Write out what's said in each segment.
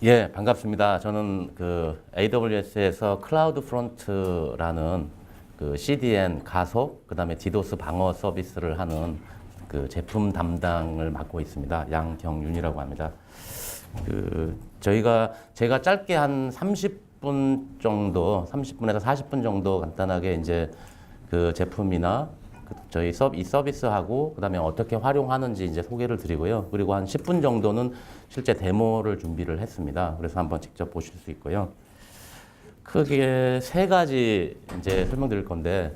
예, 반갑습니다. 저는 그 AWS에서 클라우드 프론트라는 그 CDN 가속, 그다음에 디도스 방어 서비스를 하는 그 제품 담당을 맡고 있습니다. 양경윤이라고 합니다. 제가 짧게 한 30분 정도, 30분에서 40분 정도 간단하게 이제 그 제품이나 저희 이 서비스하고 그다음에 어떻게 활용하는지 이제 소개를 드리고요. 그리고 한 10분 정도는 실제 데모를 준비를 했습니다. 그래서 한번 직접 보실 수 있고요. 크게 세 가지 이제 설명드릴 건데,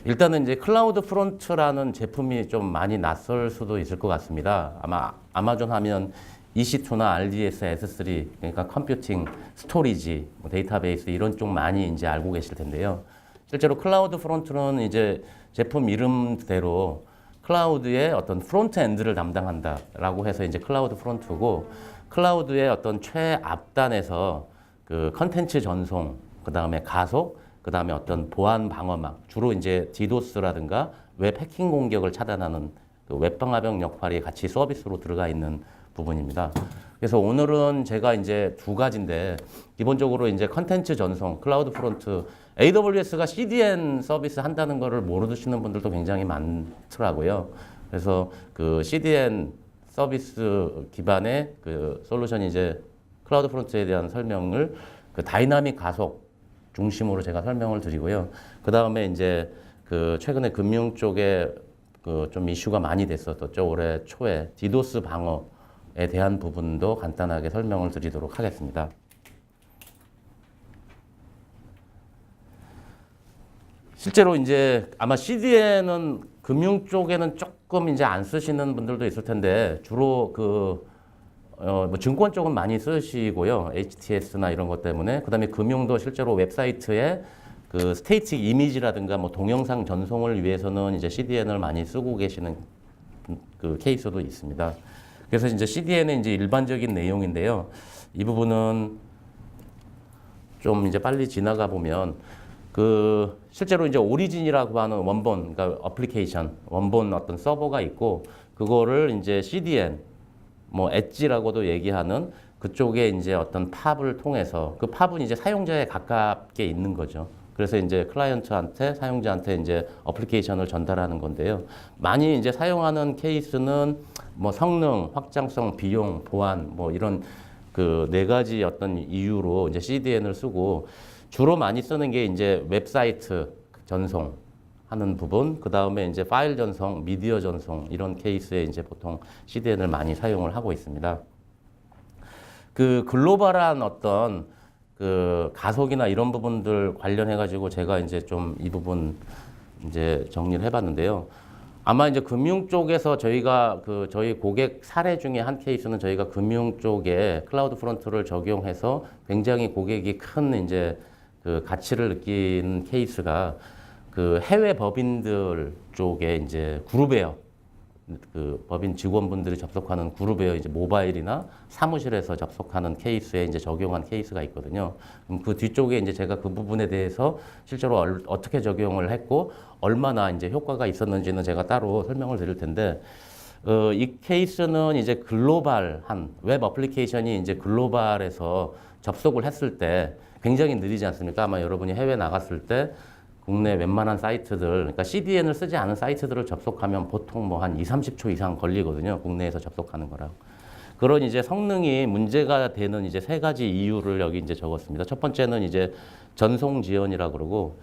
일단은 이제 클라우드 프론트라는 제품이 좀 많이 낯설 수도 있을 것 같습니다. 아마 아마존 하면 EC2나 RDS, S3, 그러니까 컴퓨팅, 스토리지, 데이터베이스 이런 쪽 많이 이제 알고 계실 텐데요. 실제로 클라우드 프론트는 이제 제품 이름대로 클라우드의 어떤 프론트 엔드를 담당한다라고 해서 이제 클라우드 프론트고, 클라우드의 어떤 최앞단에서 그 컨텐츠 전송, 그 다음에 가속, 그 다음에 어떤 보안 방어막, 주로 이제 디도스라든가 웹 해킹 공격을 차단하는 그 웹 방화벽 역할이 같이 서비스로 들어가 있는 부분입니다. 그래서 오늘은 제가 이제 두 가지인데, 기본적으로 이제 컨텐츠 전송, 클라우드 프론트, AWS가 CDN 서비스 한다는 거를 모르시는 분들도 굉장히 많더라고요. 그래서 그 CDN 서비스 기반의 그 솔루션이 이제 클라우드 프론트에 대한 설명을 그 다이나믹 가속 중심으로 제가 설명을 드리고요. 그 다음에 이제 그 최근에 금융 쪽에 그 좀 이슈가 많이 됐었죠. 올해 초에 디도스 방어에 대한 부분도 간단하게 설명을 드리도록 하겠습니다. 실제로 이제 아마 CDN은 금융 쪽에는 조금 이제 안 쓰시는 분들도 있을 텐데, 주로 뭐 증권 쪽은 많이 쓰시고요. HTS나 이런 것 때문에. 그다음에 금융도 실제로 웹사이트에 그 스테이틱 이미지라든가 뭐 동영상 전송을 위해서는 이제 CDN을 많이 쓰고 계시는 그 케이스도 있습니다. 그래서 이제 CDN의 이제 일반적인 내용인데요. 이 부분은 좀 이제 빨리 지나가 보면, 그 실제로 이제 오리진이라고 하는 원본, 그러니까 어플리케이션 원본 어떤 서버가 있고, 그거를 이제 CDN 뭐 엣지라고도 얘기하는 그쪽에 이제 어떤 팝을 통해서, 그 팝은 이제 사용자에 가깝게 있는 거죠. 그래서 이제 클라이언트한테, 사용자한테 이제 어플리케이션을 전달하는 건데요. 많이 이제 사용하는 케이스는 뭐 성능, 확장성, 비용, 보안 뭐 이런 그 네 가지 어떤 이유로 이제 CDN을 쓰고, 주로 많이 쓰는 게 이제 웹사이트 전송하는 부분, 그 다음에 이제 파일 전송, 미디어 전송 이런 케이스에 이제 보통 CDN을 많이 사용을 하고 있습니다. 그 글로벌한 어떤 그 가속이나 이런 부분들 관련해 가지고 제가 이제 좀 이 부분 이제 정리를 해봤는데요. 아마 이제 금융 쪽에서 저희가 그 저희 고객 사례 중에 한 케이스는, 저희가 금융 쪽에 클라우드 프론트를 적용해서 굉장히 고객이 큰 이제 그 가치를 느낀 케이스가 그 해외 법인들 쪽에 이제 그룹웨어, 그 법인 직원분들이 접속하는 그룹웨어 이제 모바일이나 사무실에서 접속하는 케이스에 이제 적용한 케이스가 있거든요. 그럼 그 뒤쪽에 이제 제가 그 부분에 대해서 실제로 어떻게 적용을 했고 얼마나 이제 효과가 있었는지는 제가 따로 설명을 드릴 텐데, 이 케이스는 이제 글로벌한 웹 어플리케이션이 이제 글로벌에서 접속을 했을 때 굉장히 느리지 않습니까? 아마 여러분이 해외 나갔을 때 국내 웬만한 사이트들, 그러니까 CDN을 쓰지 않은 사이트들을 접속하면 보통 뭐 한 2, 30초 이상 걸리거든요. 국내에서 접속하는 거라고. 그런 이제 성능이 문제가 되는 이제 세 가지 이유를 여기 이제 적었습니다. 첫 번째는 이제 전송 지연이라고 그러고,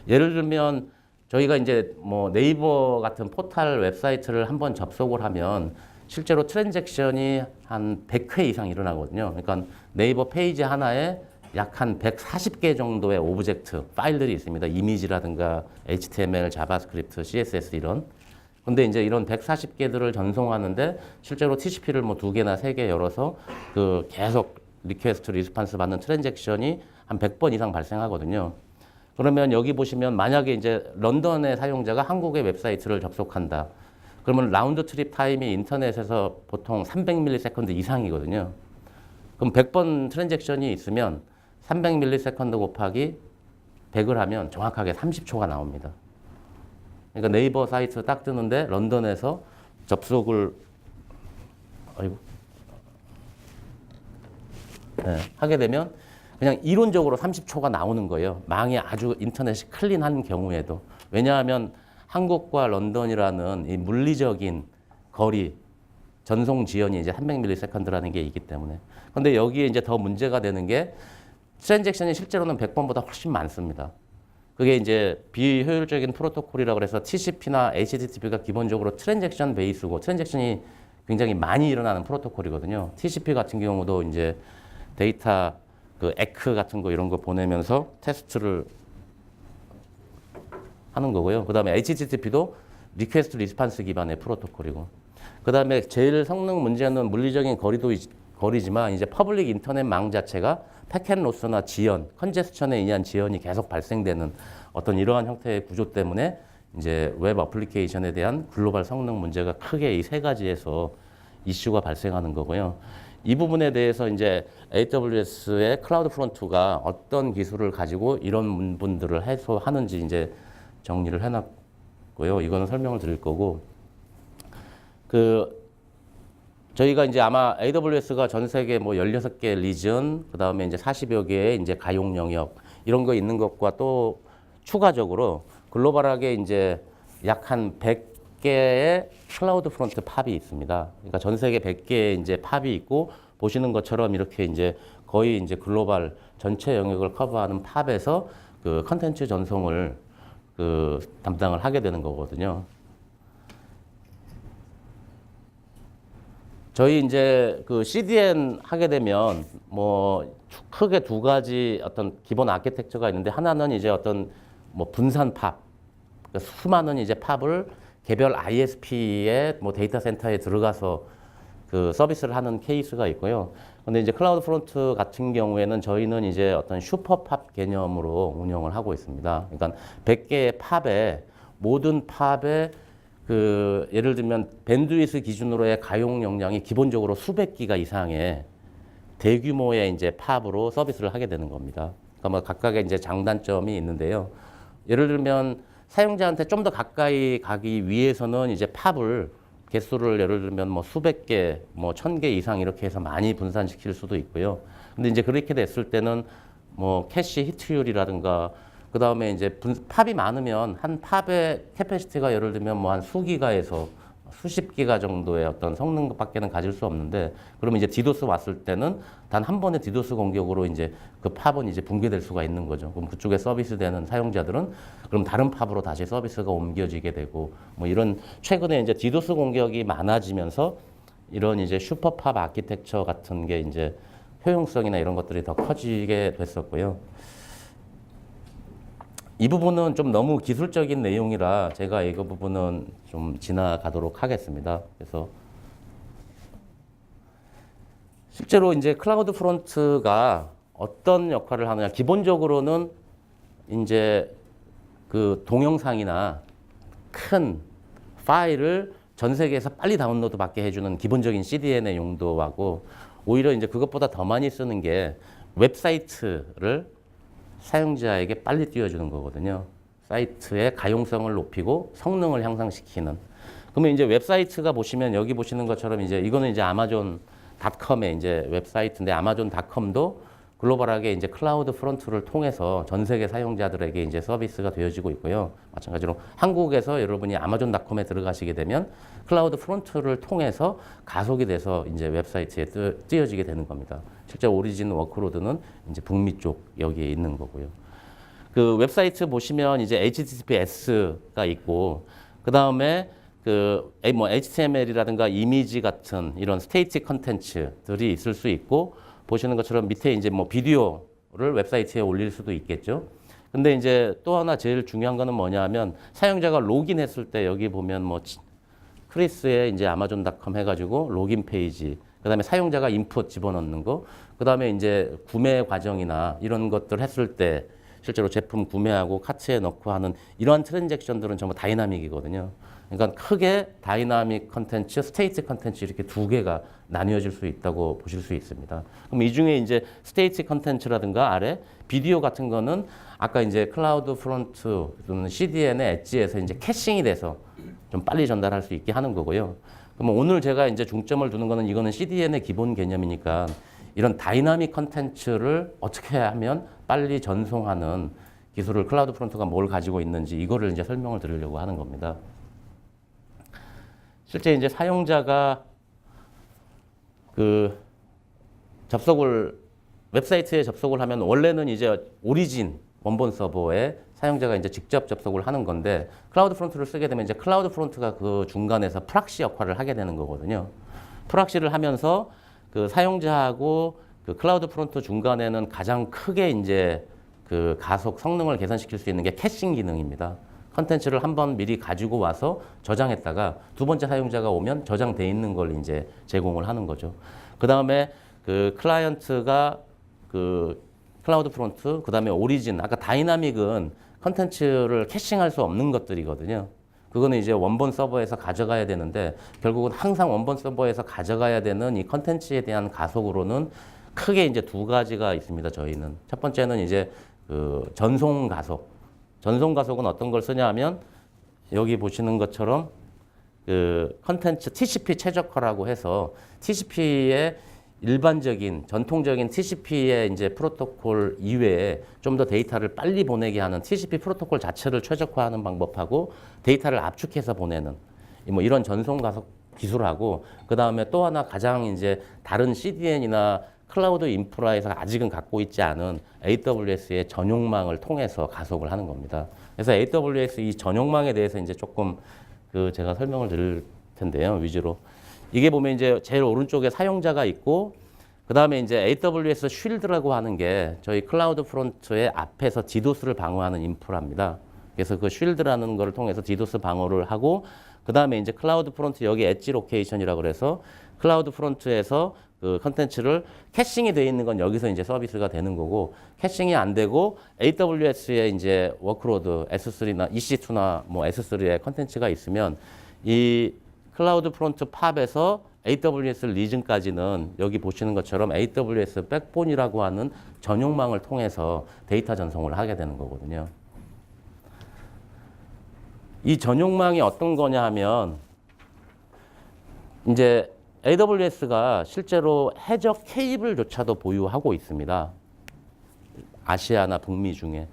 예를 들면 저희가 이제 뭐 네이버 같은 포털 웹사이트를 한번 접속을 하면 실제로 트랜잭션이 한 100회 이상 일어나거든요. 그러니까 네이버 페이지 하나에 약 한 140개 정도의 오브젝트, 파일들이 있습니다. 이미지라든가 HTML, 자바스크립트, CSS 이런. 근데 이제 이런 140개들을 전송하는데 실제로 TCP를 뭐 2개나 3개 열어서 그 계속 리퀘스트, 리스판스 받는 트랜잭션이 한 100번 이상 발생하거든요. 그러면 여기 보시면 만약에 이제 런던의 사용자가 한국의 웹사이트를 접속한다. 그러면 라운드 트립 타임이 인터넷에서 보통 300ms 이상이거든요. 그럼 100번 트랜잭션이 있으면 300ms 곱하기 100을 하면 정확하게 30초가 나옵니다. 그러니까 네이버 사이트 딱 뜨는데 런던에서 접속을, 아이고, 네, 하게 되면 그냥 이론적으로 30초가 나오는 거예요. 망이 아주 인터넷이 클린한 경우에도. 왜냐하면 한국과 런던이라는 이 물리적인 거리, 전송 지연이 이제 300ms라는 게 있기 때문에. 근데 여기에 이제 더 문제가 되는 게 트랜잭션이 실제로는 100번보다 훨씬 많습니다. 그게 이제 비효율적인 프로토콜이라고 해서 TCP나 HTTP가 기본적으로 트랜잭션 베이스고 트랜잭션이 굉장히 많이 일어나는 프로토콜이거든요. TCP 같은 경우도 이제 데이터 그 에크 같은 거 이런 거 보내면서 테스트를 하는 거고요. 그 다음에 HTTP도 리퀘스트 리스판스 기반의 프로토콜이고. 그 다음에 제일 성능 문제는 물리적인 거리지만 이제 퍼블릭 인터넷망 자체가 패켓 로스나 지연, 컨제스천에 의한 지연이 계속 발생되는 어떤 이러한 형태의 구조 때문에 이제 웹 어플리케이션에 대한 글로벌 성능 문제가 크게 이 세 가지에서 이슈가 발생하는 거고요. 이 부분에 대해서 이제 AWS의 클라우드 프론트가 어떤 기술을 가지고 이런 부분들을 해소하는지 이제 정리를 해놨고요. 이거는 설명을 드릴 거고. 저희가 이제 아마 AWS가 전 세계 뭐 16개 리전, 그 다음에 이제 40여 개의 이제 가용 영역, 이런 거 있는 것과 또 추가적으로 글로벌하게 이제 약 한 100개의 클라우드 프론트 팝이 있습니다. 그러니까 전 세계 100개의 이제 팝이 있고, 보시는 것처럼 이렇게 이제 거의 이제 글로벌 전체 영역을 커버하는 팝에서 그 컨텐츠 전송을 담당을 하게 되는 거거든요. 저희 이제 그 CDN 하게 되면 뭐 크게 두 가지 어떤 기본 아키텍처가 있는데, 하나는 이제 어떤 뭐 분산 팝, 그러니까 수많은 이제 팝을 개별 ISP의 뭐 데이터 센터에 들어가서 그 서비스를 하는 케이스가 있고요. 근데 이제 클라우드 프론트 같은 경우에는 저희는 이제 어떤 슈퍼 팝 개념으로 운영을 하고 있습니다. 그러니까 100개의 팝에 모든 팝에 예를 들면 밴드위스 기준으로의 가용 용량이 기본적으로 수백 기가 이상의 대규모의 이제 팝으로 서비스를 하게 되는 겁니다. 그러니까 뭐 각각의 이제 장단점이 있는데요. 예를 들면 사용자한테 좀 더 가까이 가기 위해서는 이제 팝을 개수를 예를 들면 뭐 수백 개, 뭐 1000개 이상 이렇게 해서 많이 분산시킬 수도 있고요. 근데 이제 그렇게 됐을 때는 뭐 캐시 히트율이라든가, 그 다음에 이제 팝이 많으면 한 팝의 캐패시티가 예를 들면 뭐 한 수기가에서 수십 기가 정도의 어떤 성능밖에는 가질 수 없는데, 그러면 이제 디도스 왔을 때는 단 한 번의 디도스 공격으로 이제 그 팝은 이제 붕괴될 수가 있는 거죠. 그럼 그쪽에 서비스되는 사용자들은 그럼 다른 팝으로 다시 서비스가 옮겨지게 되고, 뭐 이런 최근에 이제 디도스 공격이 많아지면서 이런 이제 슈퍼팝 아키텍처 같은 게 이제 효용성이나 이런 것들이 더 커지게 됐었고요. 이 부분은 좀 너무 기술적인 내용이라 제가 이 부분은 좀 지나가도록 하겠습니다. 그래서 실제로 이제 클라우드 프론트가 어떤 역할을 하느냐, 기본적으로는 이제 그 동영상이나 큰 파일을 전 세계에서 빨리 다운로드 받게 해주는 기본적인 CDN의 용도하고, 오히려 이제 그것보다 더 많이 쓰는 게 웹사이트를 사용자에게 빨리 띄워주는 거거든요. 사이트의 가용성을 높이고 성능을 향상시키는. 그러면 이제 웹사이트가 보시면 여기 보시는 것처럼 이제 이거는 이제 아마존.com의 이제 웹사이트인데, 아마존.com도 글로벌하게 이제 클라우드 프론트를 통해서 전 세계 사용자들에게 이제 서비스가 되어지고 있고요. 마찬가지로 한국에서 여러분이 아마존.com에 들어가시게 되면 클라우드 프론트를 통해서 가속이 돼서 이제 웹사이트에 띄어지게 되는 겁니다. 실제 오리진 워크로드는 이제 북미 쪽 여기에 있는 거고요. 그 웹사이트 보시면 이제 HTTPS가 있고, 그 다음에 뭐 HTML이라든가 이미지 같은 이런 스테이틱 컨텐츠들이 있을 수 있고, 보시는 것처럼 밑에 이제 뭐 비디오를 웹사이트에 올릴 수도 있겠죠. 근데 이제 또 하나 제일 중요한 거는 뭐냐면, 사용자가 로그인했을 때 여기 보면 뭐 크리스의 이제 아마존.com 해가지고 로그인 페이지, 그 다음에 사용자가 인풋 집어넣는 거, 그 다음에 이제 구매 과정이나 이런 것들 했을 때 실제로 제품 구매하고 카트에 넣고 하는 이러한 트랜잭션들은 전부 다이나믹이거든요. 그러니까 크게 다이나믹 컨텐츠, 스테이트 컨텐츠 이렇게 두 개가 나뉘어질 수 있다고 보실 수 있습니다. 그럼 이 중에 이제 스테이트 컨텐츠라든가 아래 비디오 같은 거는 아까 이제 클라우드 프론트 또는 CDN의 엣지에서 이제 캐싱이 돼서 좀 빨리 전달할 수 있게 하는 거고요. 그럼 오늘 제가 이제 중점을 두는 거는 이거는 CDN의 기본 개념이니까 이런 다이나믹 컨텐츠를 어떻게 하면 빨리 전송하는 기술을 클라우드 프론트가 뭘 가지고 있는지 이거를 이제 설명을 드리려고 하는 겁니다. 실제 이제 사용자가 그 웹사이트에 접속을 하면 원래는 이제 오리진 원본 서버에 사용자가 이제 직접 접속을 하는 건데 클라우드 프론트를 쓰게 되면 이제 클라우드 프론트가 그 중간에서 프락시 역할을 하게 되는 거거든요. 프락시를 하면서 그 사용자하고 그 클라우드 프론트 중간에는 가장 크게 이제 그 가속 성능을 개선시킬 수 있는 게 캐싱 기능입니다. 컨텐츠를 한번 미리 가지고 와서 저장했다가 두 번째 사용자가 오면 저장돼 있는 걸 이제 제공을 하는 거죠. 그 다음에 그 클라이언트가 그 클라우드 프론트, 그 다음에 오리진, 아까 다이나믹은 컨텐츠를 캐싱할 수 없는 것들이거든요. 그거는 이제 원본 서버에서 가져가야 되는데 결국은 항상 원본 서버에서 가져가야 되는 이 컨텐츠에 대한 가속으로는 크게 이제 두 가지가 있습니다. 저희는 첫 번째는 이제 그 전송 가속. 전송 가속은 어떤 걸 쓰냐면 여기 보시는 것처럼 그 컨텐츠 TCP 최적화라고 해서 TCP의 일반적인 전통적인 TCP의 이제 프로토콜 이외에 좀 더 데이터를 빨리 보내게 하는 TCP 프로토콜 자체를 최적화하는 방법하고 데이터를 압축해서 보내는 뭐 이런 전송 가속 기술하고 그 다음에 또 하나 가장 이제 다른 CDN이나 클라우드 인프라에서 아직은 갖고 있지 않은 AWS의 전용망을 통해서 가속을 하는 겁니다. 그래서 AWS 이 전용망에 대해서 이제 조금 그 제가 설명을 드릴 텐데요. 위주로. 이게 보면 이제 제일 오른쪽에 사용자가 있고 그 다음에 이제 AWS 쉴드라고 하는 게 저희 클라우드 프론트의 앞에서 디도스를 방어하는 인프라입니다. 그래서 그 쉴드라는 거를 통해서 디도스 방어를 하고 그 다음에 이제 클라우드 프론트 여기 엣지 로케이션이라고 그래서 클라우드 프론트에서 그 컨텐츠를 캐싱이 되어 있는 건 여기서 이제 서비스가 되는 거고 캐싱이 안 되고 AWS의 이제 워크로드 S3나 EC2나 뭐 S3의 컨텐츠가 있으면 이 클라우드 프론트 팝에서 AWS 리즌까지는 여기 보시는 것처럼 AWS 백본이라고 하는 전용망을 통해서 데이터 전송을 하게 되는 거거든요. 이 전용망이 어떤 거냐 하면 이제 AWS가 실제로 해적 케이블조차도 보유하고 있습니다. 아시아나 북미 중에.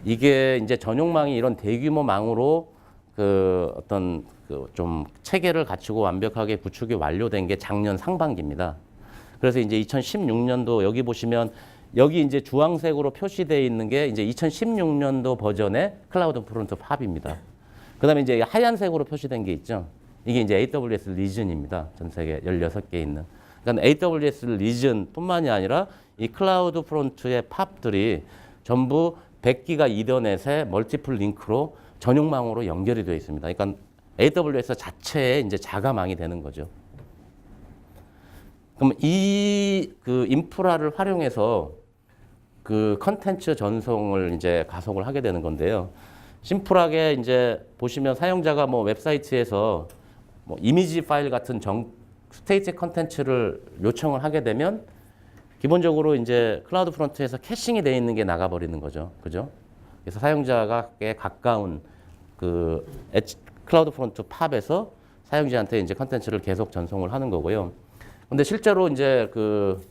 이게 이제 전용망이 이런 대규모 망으로 그 어떤 그 좀 체계를 갖추고 완벽하게 구축이 완료된 게 작년 상반기입니다. 그래서 이제 2016년도 여기 보시면 여기 이제 주황색으로 표시되어 있는 게 이제 2016년도 버전의 클라우드 프론트 팝입니다. 그 다음에 이제 하얀색으로 표시된 게 있죠. 이게 이제 AWS 리전입니다. 전 세계 16개 있는. 그러니까 AWS 리전 뿐만이 아니라 이 클라우드 프론트의 팝들이 전부 100기가 이더넷의 멀티플 링크로 전용망으로 연결이 되어 있습니다. 그러니까 AWS 자체의 이제 자가망이 되는 거죠. 그럼 이 그 인프라를 활용해서 그 컨텐츠 전송을 이제 가속을 하게 되는 건데요. 심플하게 이제 보시면 사용자가 뭐 웹사이트에서 뭐 이미지 파일 같은 스테이트 컨텐츠를 요청을 하게 되면 기본적으로 이제 클라우드 프론트에서 캐싱이 되어 있는 게 나가버리는 거죠. 그죠? 그래서 사용자에게 가까운 그 클라우드 프론트 팝에서 사용자한테 이제 컨텐츠를 계속 전송을 하는 거고요. 근데 실제로 이제 그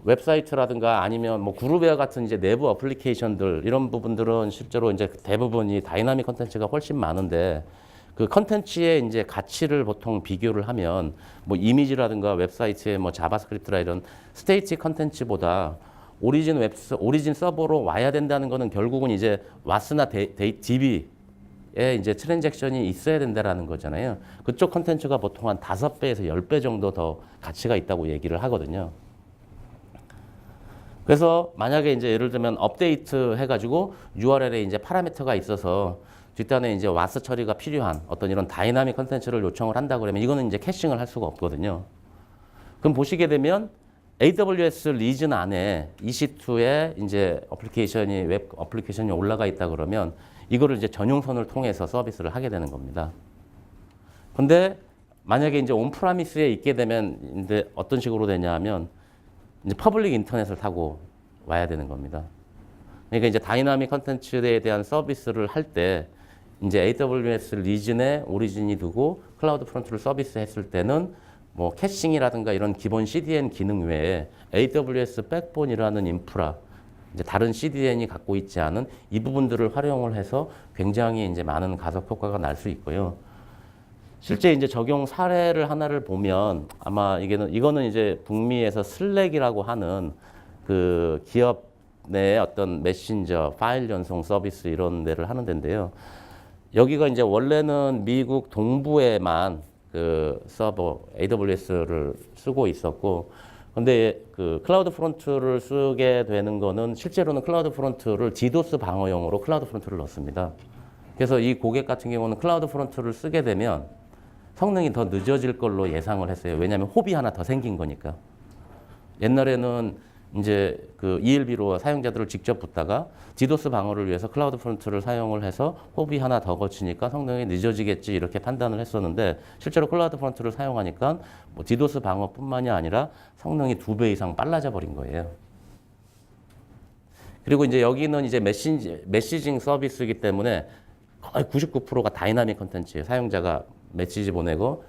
웹사이트라든가 아니면 뭐 그룹웨어 같은 이제 내부 어플리케이션들 이런 부분들은 실제로 이제 대부분이 다이나믹 컨텐츠가 훨씬 많은데 그 컨텐츠의 이제 가치를 보통 비교를 하면 뭐 이미지라든가 웹사이트의 뭐 자바스크립트라 이런 스테이티 컨텐츠보다 오리진 서버로 와야 된다는 거는 결국은 이제 와스나 DB에 이제 트랜잭션이 있어야 된다라는 거잖아요. 그쪽 컨텐츠가 보통 한 5배에서 10배 정도 더 가치가 있다고 얘기를 하거든요. 그래서 만약에 이제 예를 들면 업데이트 해가지고 URL에 이제 파라미터가 있어서 뒷단에 이제 와스 처리가 필요한 어떤 이런 다이나믹 컨텐츠를 요청을 한다 그러면 이거는 이제 캐싱을 할 수가 없거든요. 그럼 보시게 되면 AWS 리전 안에 EC2에 이제 웹 어플리케이션이 올라가 있다 그러면 이거를 이제 전용선을 통해서 서비스를 하게 되는 겁니다. 근데 만약에 이제 온프라미스에 있게 되면 이제 어떤 식으로 되냐 하면 이제 퍼블릭 인터넷을 타고 와야 되는 겁니다. 그러니까 이제 다이나믹 컨텐츠에 대한 서비스를 할 때 이제 AWS 리전에 오리진이 두고 클라우드 프론트를 서비스했을 때는 뭐 캐싱이라든가 이런 기본 CDN 기능 외에 AWS 백본이라는 인프라, 이제 다른 CDN이 갖고 있지 않은 이 부분들을 활용을 해서 굉장히 이제 많은 가속 효과가 날 수 있고요. 실제 이제 적용 사례를 하나를 보면 아마 이거는 이제 북미에서 슬랙이라고 하는 그 기업 내 어떤 메신저, 파일 전송 서비스 이런 데를 하는 데인데요. 여기가 이제 원래는 미국 동부에만 그 서버 AWS를 쓰고 있었고, 근데 그 클라우드 프론트를 쓰게 되는 거는 실제로는 클라우드 프론트를 디도스 방어용으로 클라우드 프론트를 넣습니다. 그래서 이 고객 같은 경우는 클라우드 프론트를 쓰게 되면 성능이 더 늦어질 걸로 예상을 했어요. 왜냐하면 홉이 하나 더 생긴 거니까. 옛날에는 이제 그 ELB로 사용자들을 직접 붙다가 디도스 방어를 위해서 클라우드 프론트를 사용을 해서 홉이 하나 더 거치니까 성능이 늦어지겠지 이렇게 판단을 했었는데 실제로 클라우드 프론트를 사용하니까 뭐 디도스 방어뿐만이 아니라 성능이 2배 이상 빨라져 버린 거예요. 그리고 이제 여기는 이제 메시징 서비스이기 때문에 거의 99%가 다이나믹 컨텐츠예요. 사용자가 메시지 보내고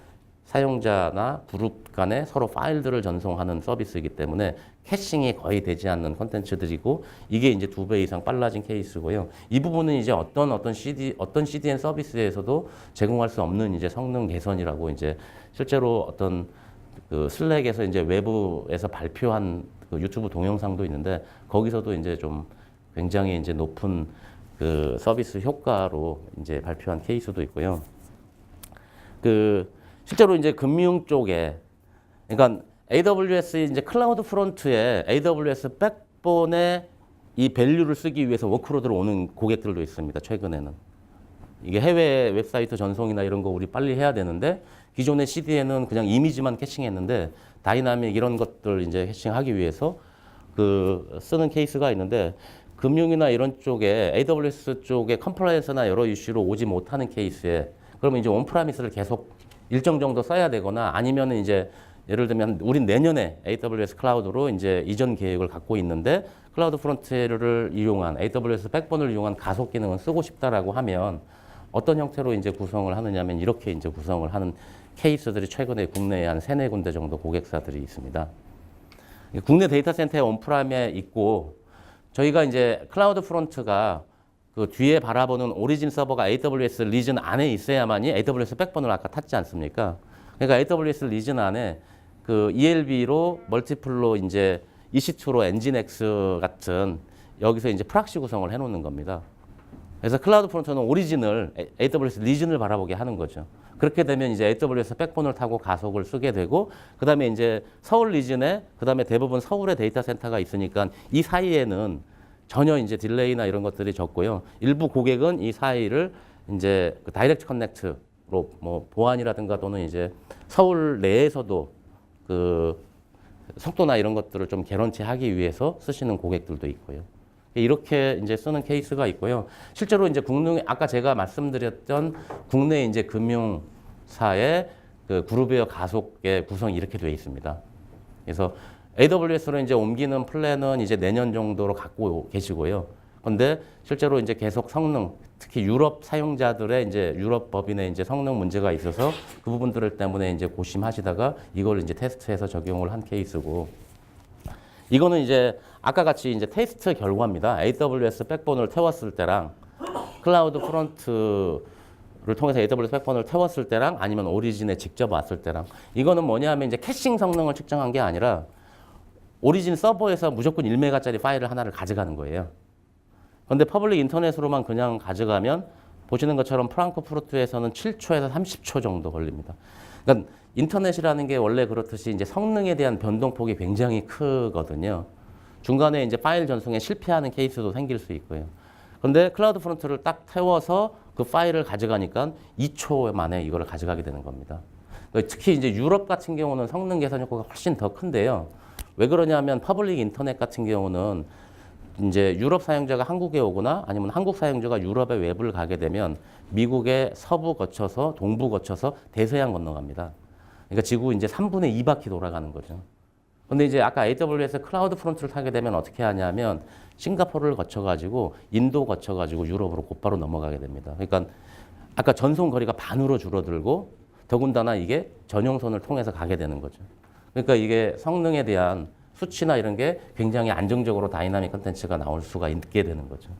사용자나 그룹 간에 서로 파일들을 전송하는 서비스이기 때문에 캐싱이 거의 되지 않는 콘텐츠들이고 이게 이제 2배 이상 빨라진 케이스고요. 이 부분은 이제 어떤 CDN 서비스에서도 제공할 수 없는 이제 성능 개선이라고 이제 실제로 어떤 그 슬랙에서 이제 외부에서 발표한 그 유튜브 동영상도 있는데 거기서도 이제 좀 굉장히 이제 높은 그 서비스 효과로 이제 발표한 케이스도 있고요. 그 실제로 이제 금융 쪽에, 그러니까 AWS 이제 클라우드 프론트에 AWS 백본에 이 밸류를 쓰기 위해서 워크로드로 오는 고객들도 있습니다. 최근에는. 이게 해외 웹사이트 전송이나 이런 거 우리 빨리 해야 되는데 기존의 CDN은 그냥 이미지만 캐싱했는데 다이나믹 이런 것들 이제 캐싱하기 위해서 그 쓰는 케이스가 있는데 금융이나 이런 쪽에 AWS 쪽에 컴플라이언스나 여러 이슈로 오지 못하는 케이스에 그러면 이제 온프라미스를 계속 일정 정도 써야 되거나 아니면 이제 예를 들면 우린 내년에 AWS 클라우드로 이제 이전 계획을 갖고 있는데 클라우드 프론트를 이용한 AWS 백본을 이용한 가속 기능을 쓰고 싶다라고 하면 어떤 형태로 이제 구성을 하느냐면 이렇게 이제 구성을 하는 케이스들이 최근에 국내에 한 3-4군데 정도 고객사들이 있습니다. 국내 데이터 센터에 온프라임에 있고 저희가 이제 클라우드 프론트가 그 뒤에 바라보는 오리진 서버가 AWS 리전 안에 있어야만이 AWS 백본을 아까 탔지 않습니까? 그러니까 AWS 리전 안에 그 ELB로 멀티플로 이제 EC2로 엔진X 같은 여기서 이제 프락시 구성을 해놓는 겁니다. 그래서 클라우드 프론트는 오리진을 AWS 리전을 바라보게 하는 거죠. 그렇게 되면 이제 AWS 백본을 타고 가속을 쓰게 되고 그다음에 이제 서울 리전에 그다음에 대부분 서울에 데이터 센터가 있으니까 이 사이에는 전혀 이제 딜레이나 이런 것들이 적고요. 일부 고객은 이 사이를 이제 그 다이렉트 커넥트로 뭐 보안이라든가 또는 이제 서울 내에서도 그 속도나 이런 것들을 좀 개런티하기 위해서 쓰시는 고객들도 있고요. 이렇게 이제 쓰는 케이스가 있고요. 실제로 이제 아까 제가 말씀드렸던 국내 이제 금융사의 그 그룹웨어 가속의 구성이 이렇게 되어 있습니다. 그래서 AWS로 이제 옮기는 플랜은 이제 내년 정도로 갖고 계시고요. 그런데 실제로 이제 계속 성능, 특히 유럽 사용자들의 이제 유럽 법인의 이제 성능 문제가 있어서 그 부분들을 때문에 이제 고심하시다가 이걸 이제 테스트해서 적용을 한 케이스고, 이거는 이제 아까 같이 이제 테스트 결과입니다. AWS 백본을 태웠을 때랑 클라우드 프론트를 통해서 AWS 백본을 태웠을 때랑 아니면 오리진에 직접 왔을 때랑, 이거는 뭐냐 하면 이제 캐싱 성능을 측정한 게 아니라 오리진 서버에서 무조건 1메가짜리 파일을 하나를 가져가는 거예요. 그런데 퍼블릭 인터넷으로만 그냥 가져가면 보시는 것처럼 프랑크푸르트에서는 7초에서 30초 정도 걸립니다. 그러니까 인터넷이라는 게 원래 그렇듯이 이제 성능에 대한 변동폭이 굉장히 크거든요. 중간에 이제 파일 전송에 실패하는 케이스도 생길 수 있고요. 그런데 클라우드 프론트를 딱 태워서 그 파일을 가져가니까 2초 만에 이걸 가져가게 되는 겁니다. 특히 이제 유럽 같은 경우는 성능 개선 효과가 훨씬 더 큰데요. 왜 그러냐면 퍼블릭 인터넷 같은 경우는 이제 유럽 사용자가 한국에 오거나 아니면 한국 사용자가 유럽의 외부를 가게 되면 미국의 서부 거쳐서 동부 거쳐서 대서양 건너갑니다. 그러니까 지구 이제 3분의 2바퀴 돌아가는 거죠. 근데 이제 아까 AWS 클라우드 프론트를 타게 되면 어떻게 하냐면 싱가포르를 거쳐가지고 인도 거쳐가지고 유럽으로 곧바로 넘어가게 됩니다. 그러니까 아까 전송 거리가 반으로 줄어들고 더군다나 이게 전용선을 통해서 가게 되는 거죠. 그러니까 이게 성능에 대한 수치나 이런 게 굉장히 안정적으로 다이나믹 컨텐츠가 나올 수가 있게 되는 거죠.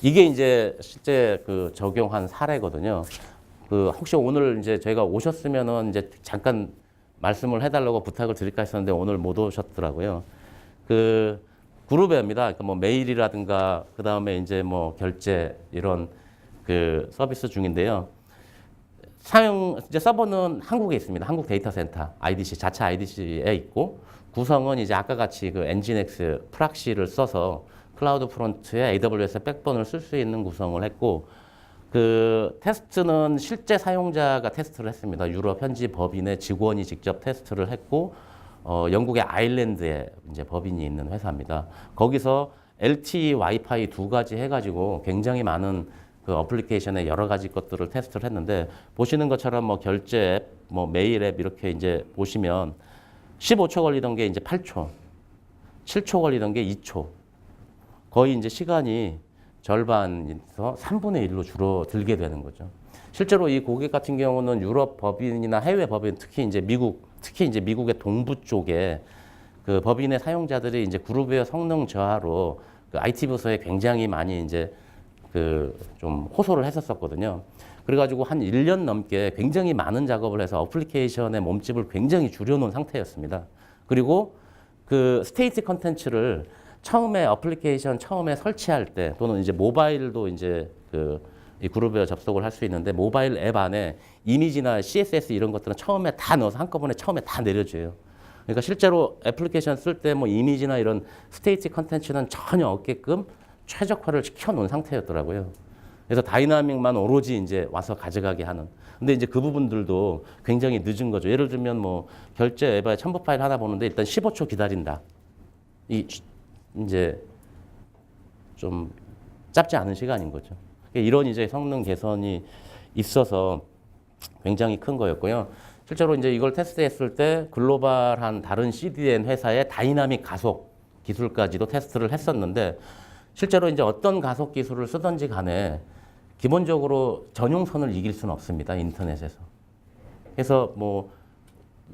이게 이제 실제 그 적용한 사례거든요. 그 혹시 오늘 이제 저희가 오셨으면은 이제 잠깐 말씀을 해달라고 부탁을 드릴까 했었는데 오늘 못 오셨더라고요. 그 그룹웨어입니다. 그러니까 뭐 메일이라든가 그 다음에 이제 뭐 결제 이런 그 서비스 중인데요. 이제 서버는 한국에 있습니다. 한국 데이터 센터 IDC 자체 IDC에 있고 구성은 이제 아까 같이 그 엔진엑스 프락시를 써서 클라우드 프론트에 AWS 백본을 쓸 수 있는 구성을 했고 그 테스트는 실제 사용자가 테스트를 했습니다. 유럽 현지 법인의 직원이 직접 테스트를 했고 영국의 아일랜드에 이제 법인이 있는 회사입니다. 거기서 LTE, 와이파이 두 가지 해가지고 굉장히 많은 그 어플리케이션의 여러 가지 것들을 테스트를 했는데 보시는 것처럼 뭐 결제 앱, 뭐 메일 앱 이렇게 이제 보시면 15초 걸리던 게 이제 8초, 7초 걸리던 게 2초, 거의 이제 시간이 절반에서 3분의 1로 줄어들게 되는 거죠. 실제로 이 고객 같은 경우는 유럽 법인이나 해외 법인, 특히 이제 미국의 동부 쪽에 그 법인의 사용자들이 이제 그룹웨어 성능 저하로 그 IT 부서에 굉장히 많이 이제 그 좀 호소를 했었거든요. 그래가지고 한 1년 넘게 굉장히 많은 작업을 해서 어플리케이션의 몸집을 굉장히 줄여놓은 상태였습니다. 그리고 그 스테이트 컨텐츠를 처음에 어플리케이션 처음에 설치할 때 또는 이제 모바일도 이제 그 이 그룹웨어 접속을 할 수 있는데 모바일 앱 안에 이미지나 CSS 이런 것들은 처음에 다 넣어서 한꺼번에 처음에 다 내려줘요. 그러니까 실제로 애플리케이션 쓸 때 뭐 이미지나 이런 스테이트 컨텐츠는 전혀 없게끔 최적화를 시켜놓은 상태였더라고요. 그래서 다이나믹만 오로지 이제 와서 가져가게 하는. 근데 이제 그 부분들도 굉장히 늦은 거죠. 예를 들면 뭐 결제 앱에 첨부 파일 하나 보는데 일단 15초 기다린다. 이제 좀 짧지 않은 시간인 거죠. 이런 이제 성능 개선이 있어서 굉장히 큰 거였고요. 실제로 이제 이걸 테스트했을 때 글로벌한 다른 CDN 회사의 다이나믹 가속 기술까지도 테스트를 했었는데 실제로 이제 어떤 가속 기술을 쓰든지 간에 기본적으로 전용선을 이길 수는 없습니다. 인터넷에서. 그래서 뭐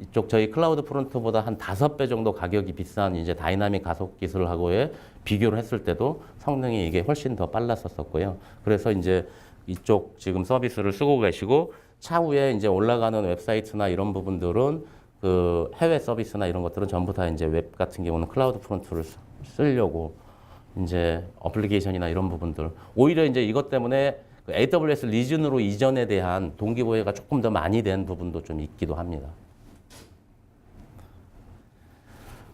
이쪽 저희 클라우드 프론트보다 한 5배 정도 가격이 비싼 이제 다이나믹 가속 기술하고의 비교를 했을 때도 성능이 이게 훨씬 더 빨랐었고요. 그래서 이제 이쪽 지금 서비스를 쓰고 계시고 차후에 이제 올라가는 웹사이트나 이런 부분들은 그 해외 서비스나 이런 것들은 전부 다 이제 웹 같은 경우는 클라우드 프론트를 쓰려고 이제 어플리케이션이나 이런 부분들 오히려 이제 이것 때문에 그 AWS 리즌으로 이전에 대한 동기부여가 조금 더 많이 된 부분도 좀 있기도 합니다.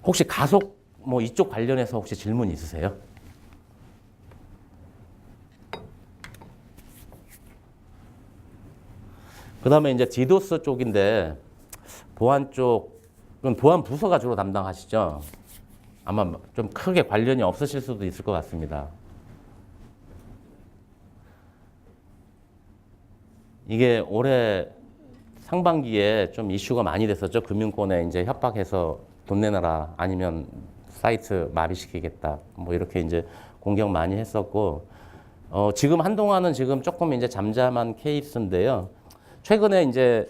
혹시 가속 뭐 이쪽 관련해서 혹시 질문 있으세요? 그 다음에 이제 디도스 쪽인데 보안 쪽은 보안 부서가 주로 담당하시죠? 아마 좀 크게 관련이 없으실 수도 있을 것 같습니다. 이게 올해 상반기에 좀 이슈가 많이 됐었죠. 금융권에 이제 협박해서 돈 내놔라 아니면 사이트 마비시키겠다. 뭐 이렇게 이제 공격 많이 했었고, 지금 한동안은 지금 조금 이제 잠잠한 케이스인데요. 최근에 이제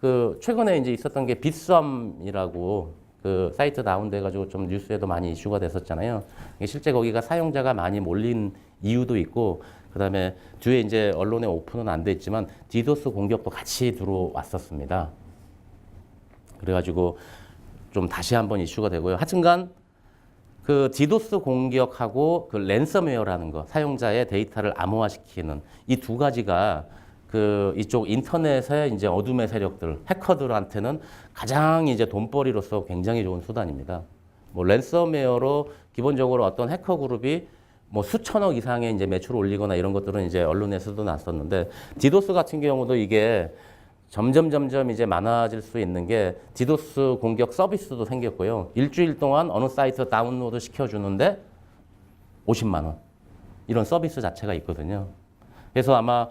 있었던 게 빗썸이라고 그 사이트 다운돼가지고 좀 뉴스에도 많이 이슈가 됐었잖아요. 실제 거기가 사용자가 많이 몰린 이유도 있고, 그 다음에 뒤에 이제 언론에 오픈은 안 돼 있지만 디도스 공격도 같이 들어왔었습니다. 그래가지고 좀 다시 한번 이슈가 되고요. 하여튼간 그 디도스 공격하고 그 랜섬웨어라는 거, 사용자의 데이터를 암호화시키는 이 두 가지가 그 이쪽 인터넷의 이제 어둠의 세력들, 해커들한테는 가장 이제 돈벌이로서 굉장히 좋은 수단입니다. 뭐 랜섬웨어로 기본적으로 어떤 해커 그룹이 뭐 수천억 이상의 이제 매출을 올리거나 이런 것들은 이제 언론에서도 났었는데, 디도스 같은 경우도 이게 점점 이제 많아질 수 있는 게 디도스 공격 서비스도 생겼고요. 일주일 동안 어느 사이트 다운로드 시켜주는데 50만 원. 이런 서비스 자체가 있거든요. 그래서 아마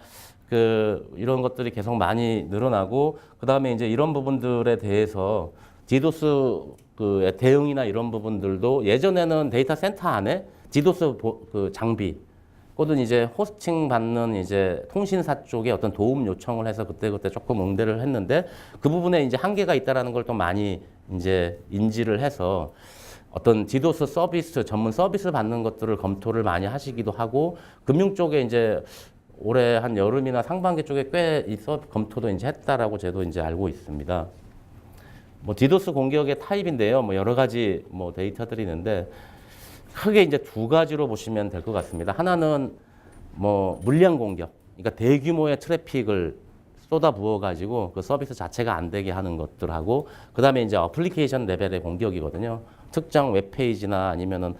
이런 것들이 계속 많이 늘어나고, 그 다음에 이제 이런 부분들에 대해서 디도스 그 대응이나 이런 부분들도 예전에는 데이터 센터 안에 디도스 그 장비, 혹은 이제 호스팅 받는 이제 통신사 쪽에 어떤 도움 요청을 해서 그때그때 조금 응대를 했는데 그 부분에 이제 한계가 있다라는 걸 또 많이 이제 인지를 해서 어떤 디도스 서비스, 전문 서비스 받는 것들을 검토를 많이 하시기도 하고 금융 쪽에 이제 올해 한 여름이나 상반기 쪽에 꽤 이 검토도 이제 했다라고 저도 이제 알고 있습니다. 뭐 디도스 공격의 타입인데요. 뭐 여러 가지 뭐 데이터들이 있는데 크게 이제 두 가지로 보시면 될 것 같습니다. 하나는 뭐 물량 공격, 그러니까 대규모의 트래픽을 쏟아부어 가지고 그 서비스 자체가 안 되게 하는 것들하고 그다음에 이제 어플리케이션 레벨의 공격이거든요. 특정 웹페이지나 아니면은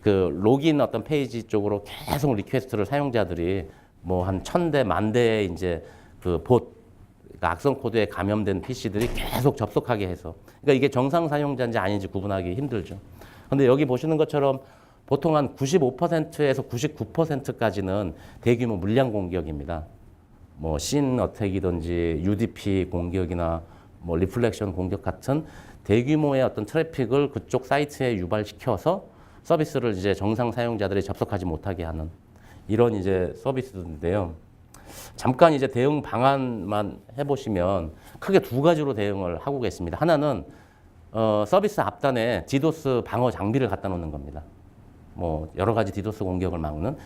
그 로그인 어떤 페이지 쪽으로 계속 리퀘스트를 사용자들이 뭐 한 1000대, 10,000대의 이제 그 봇, 그러니까 악성 코드에 감염된 PC들이 계속 접속하게 해서 그러니까 이게 정상 사용자인지 아닌지 구분하기 힘들죠. 근데 여기 보시는 것처럼 보통 한 95%에서 99%까지는 대규모 물량 공격입니다. 뭐 신 어택이든지 UDP 공격이나 뭐 리플렉션 공격 같은 대규모의 어떤 트래픽을 그쪽 사이트에 유발시켜서 서비스를 이제 정상 사용자들이 접속하지 못하게 하는 이런 이제 서비스인데요. 잠깐 이제 대응 방안만 해보시면 크게 두 가지로 대응을 하고 계십니다. 하나는 서비스 앞단에 디도스 방어 장비를 갖다 놓는 겁니다. 뭐 여러 가지 디도스 공격을 막는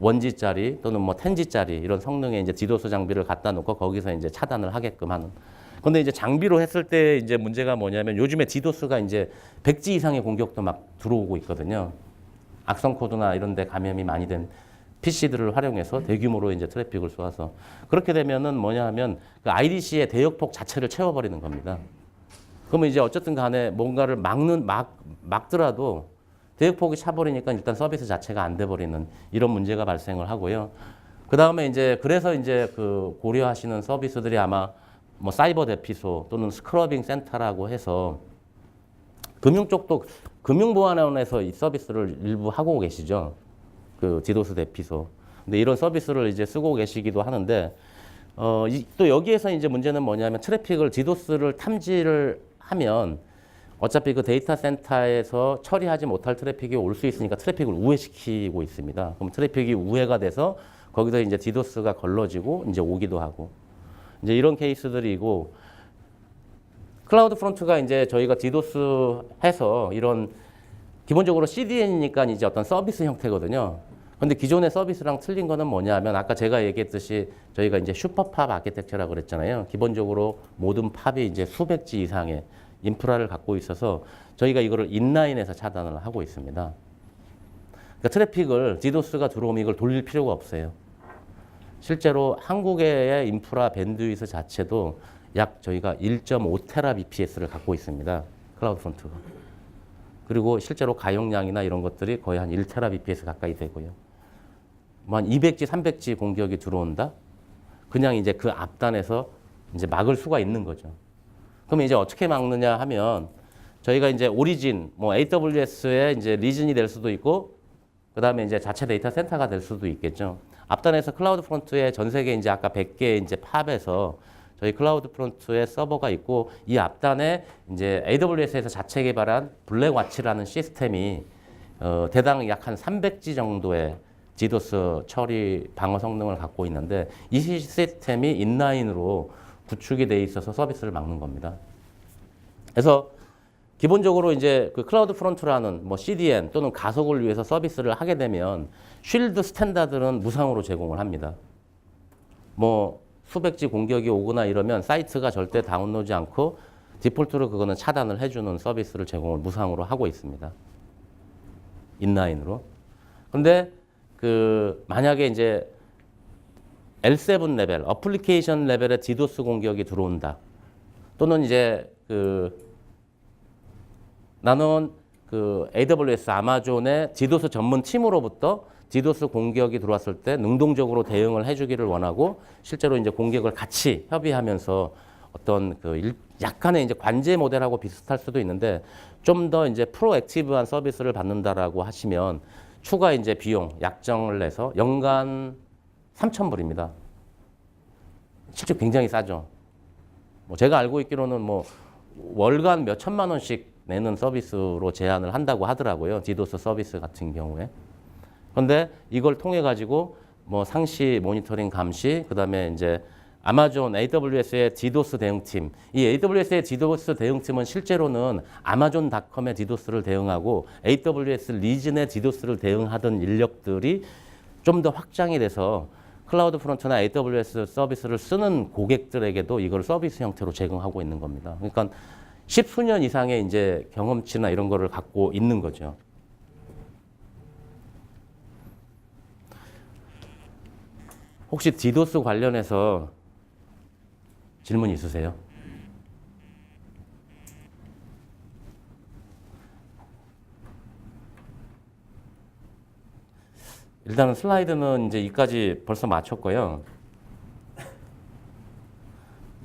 1G짜리 또는 뭐 10G짜리 이런 성능의 이제 디도스 장비를 갖다 놓고 거기서 이제 차단을 하게끔 하는. 근데 이제 장비로 했을 때 이제 문제가 뭐냐면 요즘에 디도스가 이제 100G 이상의 공격도 막 들어오고 있거든요. 악성 코드나 이런 데 감염이 많이 된 PC들을 활용해서 대규모로 이제 트래픽을 쏘아서 그렇게 되면은 뭐냐 하면 그 IDC의 대역폭 자체를 채워버리는 겁니다. 그러면 이제 어쨌든 간에 뭔가를 막더라도 대역폭이 차버리니까 일단 서비스 자체가 안 돼버리는 이런 문제가 발생을 하고요. 그 다음에 이제 그래서 이제 그 고려하시는 서비스들이 아마 뭐 사이버 대피소 또는 스크러빙 센터라고 해서 금융 쪽도 금융보안원에서 이 서비스를 일부 하고 계시죠. 그 디도스 대피소. 근데 이런 서비스를 이제 쓰고 계시기도 하는데 또 여기에서 이제 문제는 뭐냐면 트래픽을 디도스를 탐지를 하면 어차피 그 데이터 센터에서 처리하지 못할 트래픽이 올 수 있으니까 트래픽을 우회시키고 있습니다. 그럼 트래픽이 우회가 돼서 거기서 이제 디도스가 걸러지고 이제 오기도 하고 이제 이런 케이스들이고 클라우드 프론트가 이제 저희가 디도스 해서 이런 기본적으로 CDN이니까 이제 어떤 서비스 형태거든요. 근데 기존의 서비스랑 틀린 거는 뭐냐면 아까 제가 얘기했듯이 저희가 이제 슈퍼팝 아키텍처라고 그랬잖아요. 기본적으로 모든 팝이 이제 수백 G 이상의 인프라를 갖고 있어서 저희가 이거를 인라인에서 차단을 하고 있습니다. 그러니까 트래픽을 디도스가 들어오면 이걸 돌릴 필요가 없어요. 실제로 한국의 인프라 밴드위스 자체도 약 저희가 1.5테라bps를 갖고 있습니다. 클라우드 프론트가. 그리고 실제로 가용량이나 이런 것들이 거의 한 1테라bps 가까이 되고요. 뭐 한 200G, 300G 공격이 들어온다? 그냥 이제 그 앞단에서 이제 막을 수가 있는 거죠. 그럼 이제 어떻게 막느냐 하면 저희가 이제 오리진, 뭐 AWS의 이제 리진이 될 수도 있고 그 다음에 이제 자체 데이터 센터가 될 수도 있겠죠. 앞단에서 클라우드 프론트에 전 세계 이제 아까 100개 이제 팝에서 저희 클라우드 프론트에 서버가 있고 이 앞단에 이제 AWS에서 자체 개발한 블랙와치라는 시스템이 대당 약 한 300G 정도의 디도스 처리 방어 성능을 갖고 있는데 이 시스템이 인라인으로 구축이 돼 있어서 서비스를 막는 겁니다. 그래서 기본적으로 이제 그 클라우드 프론트라는 뭐 CDN 또는 가속을 위해서 서비스를 하게 되면 쉴드 스탠다드는 무상으로 제공을 합니다. 뭐 수백 G 공격이 오거나 이러면 사이트가 절대 다운로드지 않고 디폴트로 그거는 차단을 해주는 서비스를 제공을 무상으로 하고 있습니다. 인라인으로. 근데 그 만약에 이제 L7 레벨, 어플리케이션 레벨의 디도스 공격이 들어온다. 또는 이제 나는 그 AWS 아마존의 디도스 전문 팀으로부터 디도스 공격이 들어왔을 때 능동적으로 대응을 해주기를 원하고 실제로 이제 공격을 같이 협의하면서 어떤 그 약간의 이제 관제 모델하고 비슷할 수도 있는데 좀 더 이제 프로액티브한 서비스를 받는다라고 하시면 추가 이제 비용 약정을 내서 연간 3,000불입니다. 실제 굉장히 싸죠. 뭐 제가 알고 있기로는 뭐 월간 몇 천만 원씩 내는 서비스로 제한을 한다고 하더라고요. 디도스 서비스 같은 경우에. 그런데 이걸 통해 가지고 뭐 상시 모니터링 감시, 그다음에 이제 아마존 AWS의 디도스 대응팀. 이 AWS의 디도스 대응팀은 실제로는 아마존닷컴의 디도스를 대응하고 AWS 리즌의 디도스를 대응하던 인력들이 좀 더 확장이 돼서 클라우드 프론트나 AWS 서비스를 쓰는 고객들에게도 이걸 서비스 형태로 제공하고 있는 겁니다. 그러니까 십수년 이상의 이제 경험치나 이런 거를 갖고 있는 거죠. 혹시 디도스 관련해서 질문 있으세요? 일단은 슬라이드는 이제 여기까지 벌써 마쳤고요.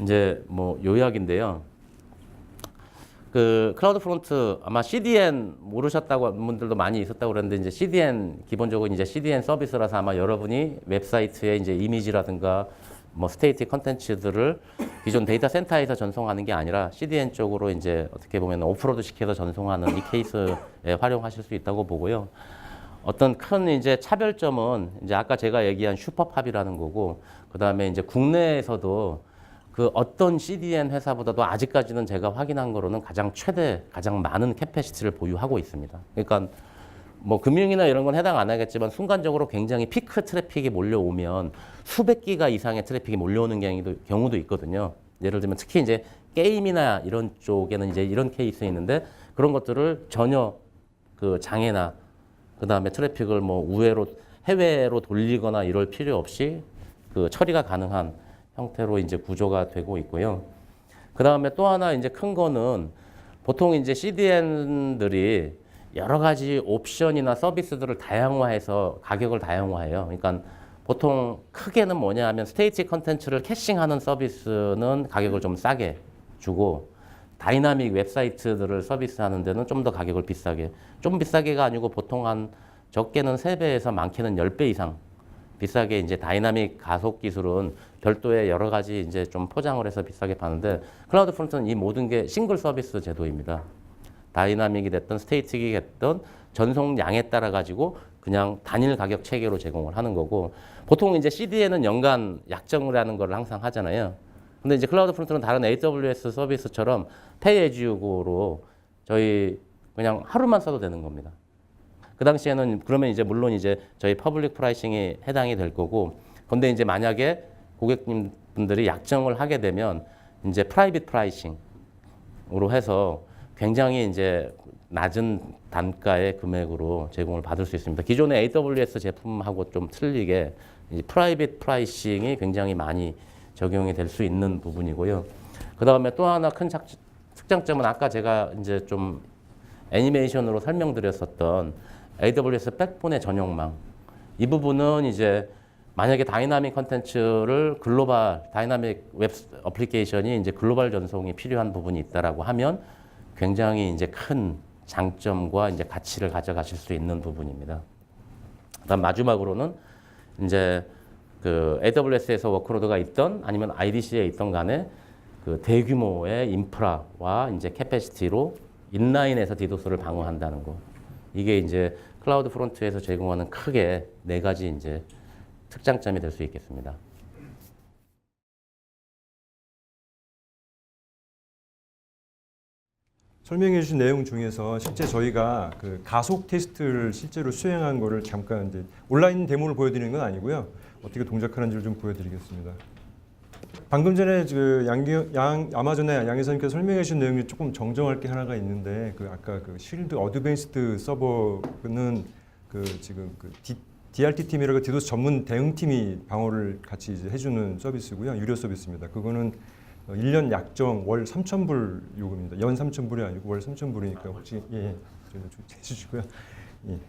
이제 뭐 요약인데요. 그 클라우드 프론트 아마 CDN 모르셨다고 하는 분들도 많이 있었다고 그랬는데 이제 CDN 기본적으로 이제 CDN 서비스라서 아마 여러분이 웹사이트에 이제 이미지라든가 뭐 스테이틱 컨텐츠들을 기존 데이터 센터에서 전송하는 게 아니라 CDN 쪽으로 이제 어떻게 보면 오프로드 시켜서 전송하는 이 케이스에 활용하실 수 있다고 보고요. 어떤 큰 이제 차별점은 이제 아까 제가 얘기한 슈퍼팝이라는 거고, 그 다음에 이제 국내에서도 그 어떤 CDN 회사보다도 아직까지는 제가 확인한 거로는 가장 많은 캐패시티를 보유하고 있습니다. 그러니까 뭐 금융이나 이런 건 해당 안 하겠지만 순간적으로 굉장히 피크 트래픽이 몰려오면 수백 기가 이상의 트래픽이 몰려오는 경우도 있거든요. 예를 들면 특히 이제 게임이나 이런 쪽에는 이제 이런 케이스 있는데 그런 것들을 전혀 그 장애나 그 다음에 트래픽을 뭐 해외로 돌리거나 이럴 필요 없이 그 처리가 가능한 형태로 이제 구조가 되고 있고요. 그 다음에 또 하나 이제 큰 거는 보통 이제 CDN들이 여러 가지 옵션이나 서비스들을 다양화해서 가격을 다양화해요. 그러니까 보통 크게는 뭐냐 하면 스테이틱 컨텐츠를 캐싱하는 서비스는 가격을 좀 싸게 주고 다이나믹 웹사이트들을 서비스하는 데는 좀 더 가격을 비싸게, 좀 비싸게가 아니고 보통 한 적게는 3배에서 많게는 10배 이상 비싸게 이제 다이나믹 가속 기술은 별도의 여러 가지 이제 좀 포장을 해서 비싸게 파는데 클라우드 프론트는 이 모든 게 싱글 서비스 제도입니다. 다이나믹이 됐든 스테이틱이 됐든 전송량에 따라 가지고 그냥 단일 가격 체계로 제공을 하는 거고 보통 이제 CDN은 연간 약정이라는 걸 항상 하잖아요. 근데 이제 클라우드 프론트는 다른 AWS 서비스처럼 페이 애즈 유고로 저희 그냥 하루만 써도 되는 겁니다. 그 당시에는 그러면 이제 물론 이제 저희 퍼블릭 프라이싱이 해당이 될 거고 근데 이제 만약에 고객님분들이 약정을 하게 되면 이제 프라이빗 프라이싱으로 해서 굉장히 이제 낮은 단가의 금액으로 제공을 받을 수 있습니다. 기존의 AWS 제품하고 좀 틀리게 이제 프라이빗 프라이싱이 굉장히 많이 적용이 될 수 있는 부분이고요. 그 다음에 또 하나 큰 특장점은 아까 제가 이제 좀 애니메이션으로 설명드렸었던 AWS 백본의 전용망. 이 부분은 이제 만약에 다이나믹 컨텐츠를 다이나믹 웹 어플리케이션이 이제 글로벌 전송이 필요한 부분이 있다라고 하면 굉장히 이제 큰 장점과 이제 가치를 가져가실 수 있는 부분입니다. 그다음 마지막으로는 이제 그 AWS에서 워크로드가 있던 아니면 IDC에 있던 간에 그 대규모의 인프라와 이제 캐패시티로 인라인에서 디도스를 방어한다는 거. 이게 이제 클라우드 프론트에서 제공하는 크게 4가지 이제 특장점이 될 수 있겠습니다. 설명해 주신 내용 중에서 실제 저희가 그 가속 테스트를 실제로 수행한 거를 잠깐 이제 온라인 데모를 보여드리는 건 아니고요. 어떻게 동작하는지를 좀 보여드리겠습니다. 방금 전에 그 아마존의 양혜선님께서 설명해 주신 내용이 조금 정정할 게 하나가 있는데 그 아까 그 쉴드 어드밴스드 서버는 그 지금 그 DRT 팀이라고 디도스 전문 대응팀이 방어를 같이 이제 해주는 서비스고요. 유료 서비스입니다. 그거는 1년 약정 월 3,000불 요금입니다. 연 3,000불이 아니고 월 3,000불이니까 혹시 좀 해주시고요. 예.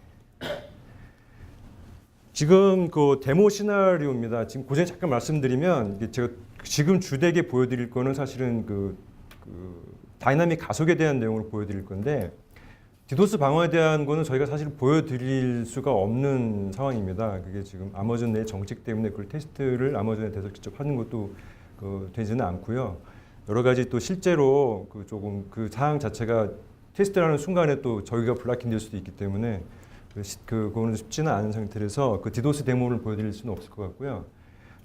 지금 그 데모 시나리오입니다. 지금 그 전에 잠깐 말씀드리면 제가 지금 주되게 보여드릴 거는 사실은 그 다이나믹 가속에 대한 내용을 보여드릴 건데 디도스 방어에 대한 거는 저희가 사실 보여드릴 수가 없는 상황입니다. 그게 지금 아마존 내 정책 때문에 그 테스트를 아마존에 대해서 직접 하는 것도 되지는 않고요. 여러 가지 또 실제로 그 조금 그 사항 자체가 테스트라는 순간에 또 저희가 블락킹 될 수도 있기 때문에 그거는 쉽지는 않은 상태라서 그 디도스 데모를 보여드릴 수는 없을 것 같고요.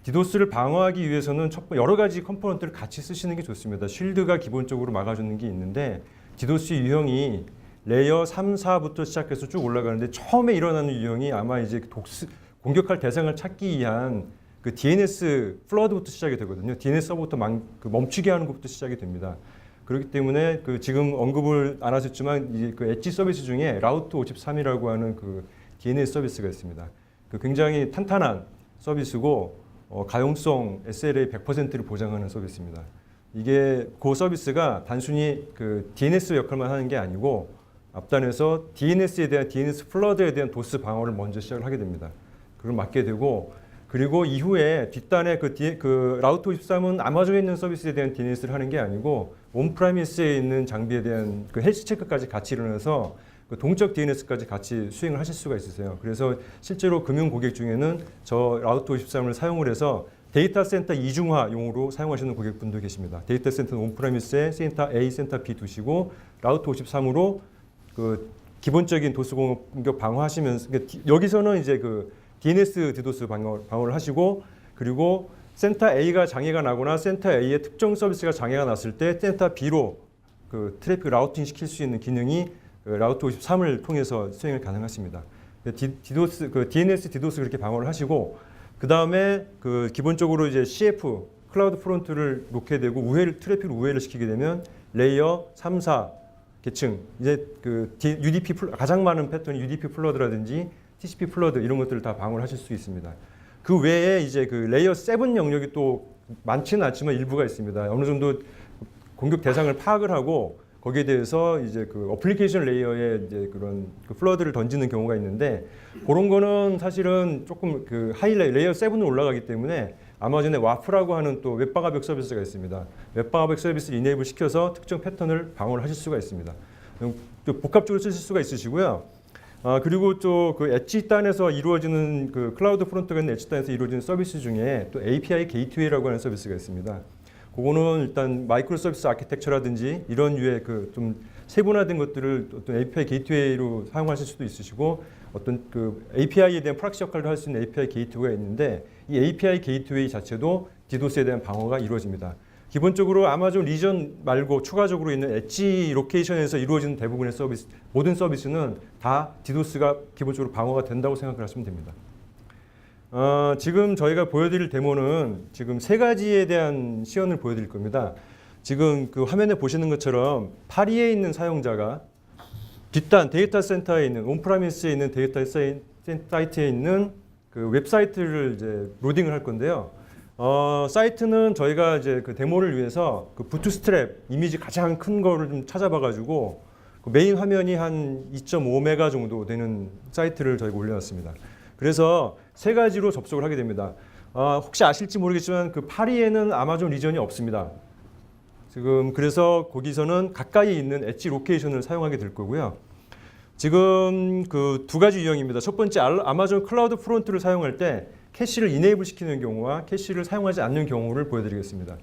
디도스를 방어하기 위해서는 여러 가지 컴포넌트를 같이 쓰시는 게 좋습니다. 쉴드가 기본적으로 막아주는 게 있는데 디도스 유형이 레이어 3, 4부터 시작해서 쭉 올라가는데 처음에 일어나는 유형이 아마 이제 공격할 대상을 찾기 위한 그 DNS 플러드부터 시작이 되거든요. DNS 서버부터 멈추게 하는 것부터 시작이 됩니다. 그렇기 때문에 그 지금 언급을 안 하셨지만 이제 그 엣지 서비스 중에 라우트 53이라고 하는 그 DNS 서비스가 있습니다. 그 굉장히 탄탄한 서비스고 가용성 SLA 100%를 보장하는 서비스입니다. 이게 그 서비스가 단순히 그 DNS 역할만 하는 게 아니고 앞단에서 DNS에 대한 DNS 플러드에 대한 도스 방어를 먼저 시작을 하게 됩니다. 그걸 맡게 되고 그리고 이후에 뒷단에 그 라우트 53은 아마존에 있는 서비스에 대한 DNS를 하는 게 아니고 온프라미스에 있는 장비에 대한 그 헬스 체크까지 같이 일어나서 그 동적 DNS까지 같이 수행을 하실 수가 있으세요. 그래서 실제로 금융 고객 중에는 저 라우트 53을 사용을 해서 데이터 센터 이중화용으로 사용하시는 고객분도 계십니다. 데이터 센터는 온프라미스에 센터 A, 센터 B 두시고 라우트 53으로 그 기본적인 도스 공격 방어하시면서 여기서는 이제 그 DNS 디도스 방어를 하시고 그리고 센터 A가 장애가 나거나 센터 A의 특정 서비스가 장애가 났을 때 센터 B로 그 트래픽 라우팅 시킬 수 있는 기능이 그 라우트 53을 통해서 수행이 가능하십니다. 디도스 그 DNS 디도스 그렇게 방어를 하시고 그 다음에 그 기본적으로 이제 CF 클라우드 프론트를 놓게 되고 트래픽을 우회를 시키게 되면 레이어 3, 4 계층 이제 그 UDP 가장 많은 패턴이 UDP 플러드라든지 TCP 플러드 이런 것들을 다 방어를 하실 수 있습니다. 그 외에 이제 그 레이어 7 영역이 또 많지는 않지만 일부가 있습니다. 어느 정도 공격 대상을 파악을 하고 거기에 대해서 이제 그 어플리케이션 레이어에 이제 그런 그 플러드를 던지는 경우가 있는데 그런 거는 사실은 조금 그 레이어 7으로 올라가기 때문에 아마존의 와프라고 하는 또 웹방화벽 서비스가 있습니다. 웹방화벽 서비스를 이네이블 시켜서 특정 패턴을 방어를 하실 수가 있습니다. 또 복합적으로 쓰실 수가 있으시고요. 그리고 또 그 엣지 단에서 이루어지는 그 클라우드 프론트가 있는 엣지 단에서 이루어지는 서비스 중에 또 API 게이트웨이라고 하는 서비스가 있습니다. 그거는 일단 마이크로 서비스 아키텍처라든지 이런 류의 그 좀 세분화된 것들을 어떤 API 게이트웨이로 사용하실 수도 있으시고 어떤 그 API에 대한 프락시 역할을 할 수 있는 API 게이트웨이가 있는데 이 API 게이트웨이 자체도 디도스에 대한 방어가 이루어집니다. 기본적으로 아마존 리전 말고 추가적으로 있는 엣지 로케이션에서 이루어지는 대부분의 서비스, 모든 서비스는 다 디도스가 기본적으로 방어가 된다고 생각하시면 됩니다. 지금 저희가 보여드릴 데모는 지금 세 가지에 대한 시연을 보여드릴 겁니다. 지금 그 화면에 보시는 것처럼 파리에 있는 사용자가 뒷단 데이터 센터에 있는 온프라미스에 있는 데이터 사이트에 있는 그 웹사이트를 이제 로딩을 할 건데요. 사이트는 저희가 이제 그 데모를 위해서 그 부트스트랩 이미지 가장 큰 거를 좀 찾아봐가지고 그 메인 화면이 한 2.5메가 정도 되는 사이트를 저희가 올려놨습니다. 그래서 세 가지로 접속을 하게 됩니다. 혹시 아실지 모르겠지만 그 파리에는 아마존 리전이 없습니다. 지금 그래서 거기서는 가까이 있는 엣지 로케이션을 사용하게 될 거고요. 지금 그 두 가지 유형입니다. 첫 번째 아마존 클라우드 프론트를 사용할 때 캐시를 이네이블 시키는 경우와 캐시를 사용하지 않는 경우를 보여드리겠습니다.